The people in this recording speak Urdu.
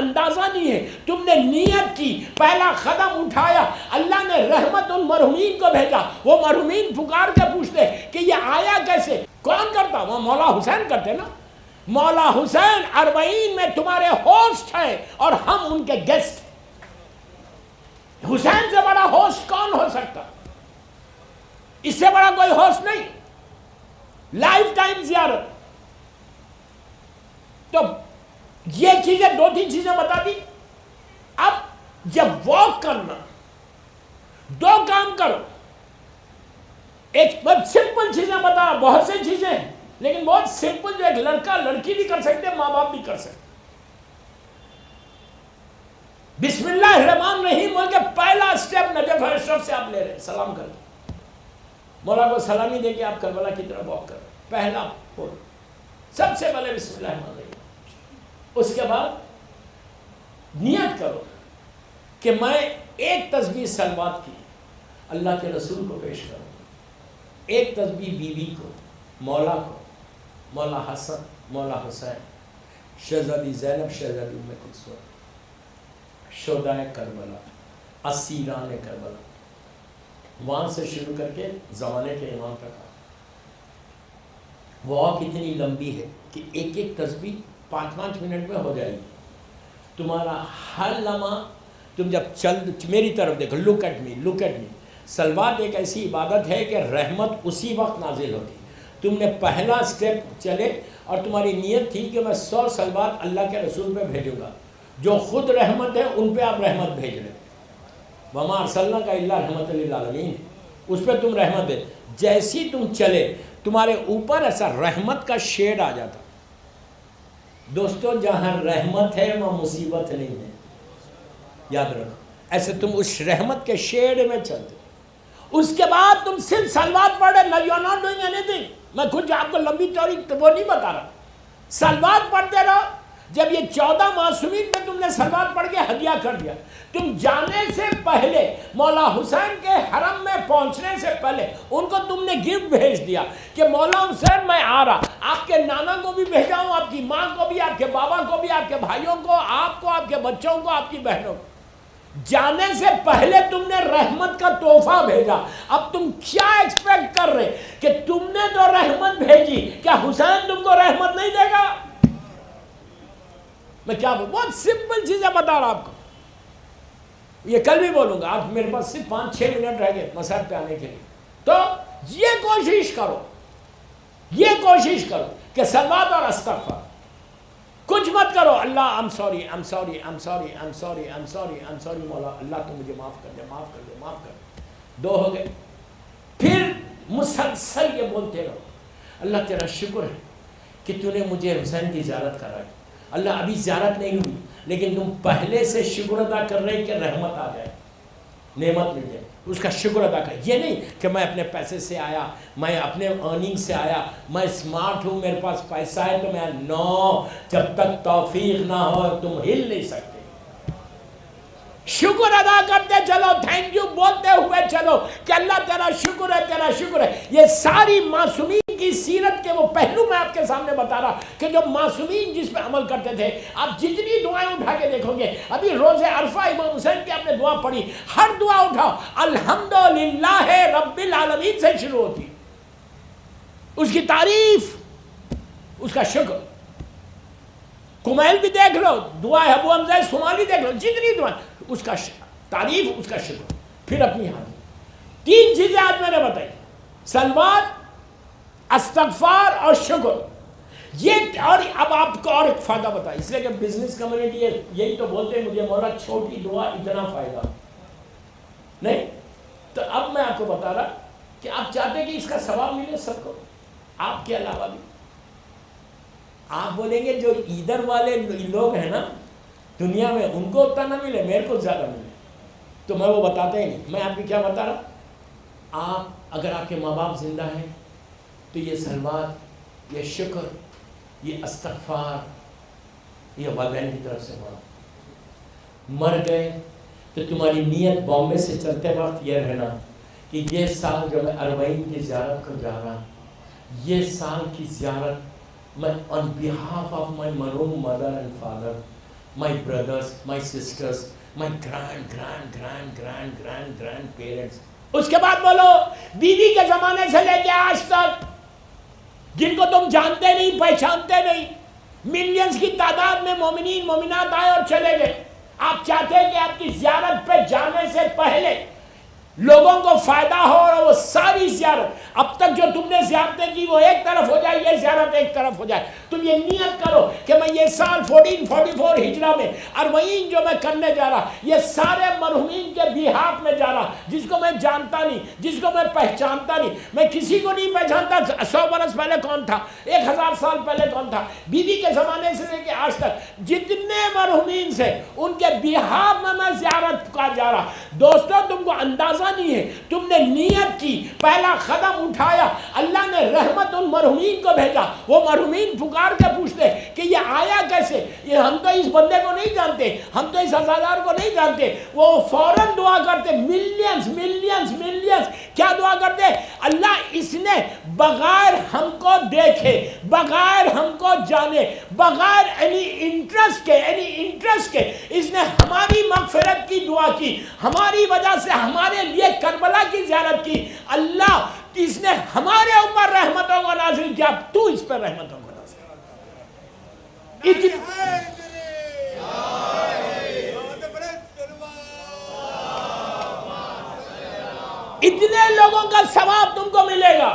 اندازہ نہیں ہے. تم نے نیت کی, پہلا قدم اٹھایا, اللہ نے رحمت ان مرحومین کو بھیجا. وہ مرحومین پکار کے پوچھتے کہ یہ آیا کیسے, کون کرتا؟ وہ مولا حسین کرتے نا. مولا حسین 40 میں تمہارے ہوسٹ ہیں اور ہم ان کے گیسٹ. حسین سے بڑا ہوسٹ کون ہو سکتا؟ اس سے بڑا کوئی ہوسٹ نہیں. لائف ٹائم زیارت. تو یہ چیزیں 2-3 چیزیں بتا دی. اب جب واک کرنا, 2 کام کرو. ایک بہت سمپل چیزیں بتا, بہت سی چیزیں ہیں لیکن بہت سمپل, جو ایک لڑکا لڑکی بھی کر سکتے, ماں باپ بھی کر سکتے. بسم اللہ الرحمن الرحیم بول کے پہلا سٹیپ نجف اشرف سے آپ لے رہے ہیں, سلام کر کے مولا کو سلامی دے کے آپ کربلا کی طرف واک کر رہے ہیں. پہلا بول, سب سے پہلے بسم اللہ الرحمن الرحیم. اس کے بعد نیت کرو کہ میں ایک تسبیح صلوات کی اللہ کے رسول کو پیش کروں, ایک تسبیح بیوی کو, مولا کو, مولا حسن, مولا حسین, شہزادی زینب, شہزادی ام کلثوم, شہدائے کربلا, اسیران کربلا, وہاں سے شروع کر کے زمانے کے امام تک. واک اتنی لمبی ہے کہ ایک ایک تسبیح 5-5 منٹ میں ہو جائے گی. تمہارا ہر لمحہ, تم جب میری طرف دیکھو, look at me, look at me. صلوات ایک ایسی عبادت ہے کہ رحمت اسی وقت نازل ہوتی. تم نے پہلا سٹیپ چلے اور تمہاری نیت تھی کہ میں 100 صلوات اللہ کے رسول پہ بھیجوں گا, جو خود رحمت ہے ان پہ آپ رحمت بھیج رہے. وما ارسلناک الا رحمۃ للعالمین, اس پہ تم رحمت دے. جیسی تم چلے تمہارے اوپر ایسا رحمت کا شیڈ آ جاتا. دوستو جہاں رحمت ہے وہاں مصیبت نہیں ہے, یاد رکھو. ایسے تم اس رحمت کے شیڈ میں چلتے. اس کے بعد تم صرف صلوات پڑھ رہے, you are not doing anything. میں کچھ آپ کو لمبی چوڑی وہ نہیں بتا رہا, صلوات پڑھتے رہو. جب یہ 14 معصومین پہ تم نے صلوات پڑھ کے ہدیہ کر دیا, تم جانے سے پہلے مولا حسین کے حرم میں پہنچنے سے پہلے ان کو تم نے گفٹ بھیج دیا کہ مولا حسین میں آ رہا, آپ کے نانا کو بھی بھیجا ہوں, آپ کی ماں کو بھی, آپ کے بابا کو بھی, آپ کے بھائیوں کو, آپ کو, آپ کے بچوں کو, آپ کی بہنوں کو. جانے سے پہلے تم نے رحمت کا تحفہ بھیجا. اب تم کیا ایکسپیکٹ کر رہے کہ تم نے تو رحمت بھیجی, کیا حسین تم کو رحمت نہیں دے گا؟ میں کیا بولوں, بہت سمپل چیزیں بتا رہا آپ کو. یہ کل بھی بولوں گا. آپ میرے پاس صرف 5-6 منٹ رہ گئے مسائل پہ آنے کے لیے. تو یہ کوشش کرو, یہ کوشش کرو کہ صلوات اور استغفار کچھ مت کرو. اللہ I'm sorry, I'm sorry, I'm sorry, I'm sorry, I'm sorry, I'm sorry مولا, اللہ تو مجھے معاف کر دے, معاف کر دے, معاف کر دے. 2 ہو گئے. پھر مسلسل یہ بولتے رہو, اللہ تیرا شکر ہے کہ تو نے مجھے حسین کی زیارت کرائی. اللہ ابھی زیارت نہیں ہوئی لیکن تم پہلے سے شکر ادا کر رہے کہ رحمت آ جائے, نعمت مل جائے, اس کا شکر ادا کر. یہ نہیں کہ میں اپنے پیسے سے آیا, میں اپنے ارننگ سے آیا, میں اسمارٹ ہوں, میرے پاس پیسہ ہے تو میں. نو, جب تک توفیق نہ ہو تم ہل نہیں سکتے. شکر ادا کرتے چلو, تھینک یو بولتے ہوئے چلو کہ اللہ تیرا شکر ہے, تیرا شکر ہے. یہ ساری معصومین کی سیرت کے وہ پہلو میں آپ کے سامنے بتا رہا کہ جو معصومین جس پہ عمل کرتے تھے. آپ جتنی دعائیں اٹھا کے دیکھو گے, ابھی روز عرفہ امام حسین کی آپ نے دعا پڑھی, ہر دعا اٹھاؤ الحمدللہ رب العالمین سے شروع ہوتی. اس کی تعریف, اس کا شکر. کمیل بھی دیکھ لو, دعا ہے ابو حمزہ صومالی دیکھ لو, جتنی دعائیں, اس کا تعریف, اس کا شکر. پھر اپنی حاضری. 3 چیزیں آج میں نے بتائی, صلوات, استغفار اور شکر. یہ اور اب آپ کو اور ایک فائدہ بتا, اس لیے کہ بزنس کمیونٹی یہی تو بولتے ہیں مجھے مولا چھوٹی دعا اتنا فائدہ نہیں. تو اب میں آپ کو بتا رہا کہ آپ چاہتے ہیں کہ اس کا ثواب ملے سب کو, آپ کے علاوہ بھی. آپ بولیں گے جو ادھر والے لوگ ہیں نا دنیا میں, ان کو اتنا نہ ملے, میرے کو زیادہ ملے, تو میں وہ بتاتا ہی نہیں. میں آپ کو کیا بتا رہا, آپ اگر آپ کے ماں باپ زندہ ہیں تو یہ صلوات, یہ شکر, یہ استغفار, یہ والدین کی طرف سے بڑھا. مر گئے تو تمہاری نیت بامبے سے چلتے وقت یہ رہنا کہ یہ سال جو میں 40 کی زیارت کو جا رہا, یہ سال کی زیارت میں on behalf of my مرحوم mother and father, my brothers, my sisters, my grand parents. اس کے بعد بولو بیوی کے زمانے سے لے کے آج تک جن کو تم جانتے نہیں پہچانتے نہیں، ملینز کی تعداد میں مومنین مومنات آئے اور چلے گئے. آپ چاہتے ہیں کہ آپ کی زیارت پہ جانے سے پہلے لوگوں کو فائدہ ہو اور وہ ساری زیارت اب تک جو تم نے زیارتیں کی وہ ایک طرف ہو جائے، یہ زیارت ایک طرف ہو جائے. تم یہ نیت کرو کہ میں یہ سال 1444 ہجرہ میں اربعین جو میں کرنے جا رہا، یہ سارے مرحومین کے بیہاف میں جا رہا، جس کو میں جانتا نہیں، جس کو میں پہچانتا نہیں. میں کسی کو نہیں پہچانتا 100 برس پہلے کون تھا، 1000 سال پہلے کون تھا. بیوی کے زمانے سے لے کے آج تک جتنے مرحومین سے ان کے بیہاف میں زیارت کا جا رہا. دوستو تم کو اندازہ نہیں ہے، تم نے نیت کی، پہلا قدم اٹھایا، اللہ نے رحمت ان مرحومین کو بھیجا. وہ مرحومین پکار کے پوچھتے کہ یہ آیا کیسے، یہ ہم تو اس بندے کو نہیں جانتے، ہم تو اس عزادار کو نہیں جانتے. وہ فوراً دعا کرتے، ملینز ملینز ملینز. کیا دعا کرتے؟ اللہ اس نے بغیر ہم کو دیکھے، بغیر ہم کو جانے، بغیر اینی انٹرسٹ کے اس نے ہماری مغفرت کی دعا کی، ہماری وجہ سے ہمارے لیے کربلا کی زیارت کی. اللہ اس نے ہمارے اوپر رحمتوں کو نازل کیا، تو اس پر رحمتوں کو نازل. اتنے لوگوں کا ثواب تم کو ملے گا.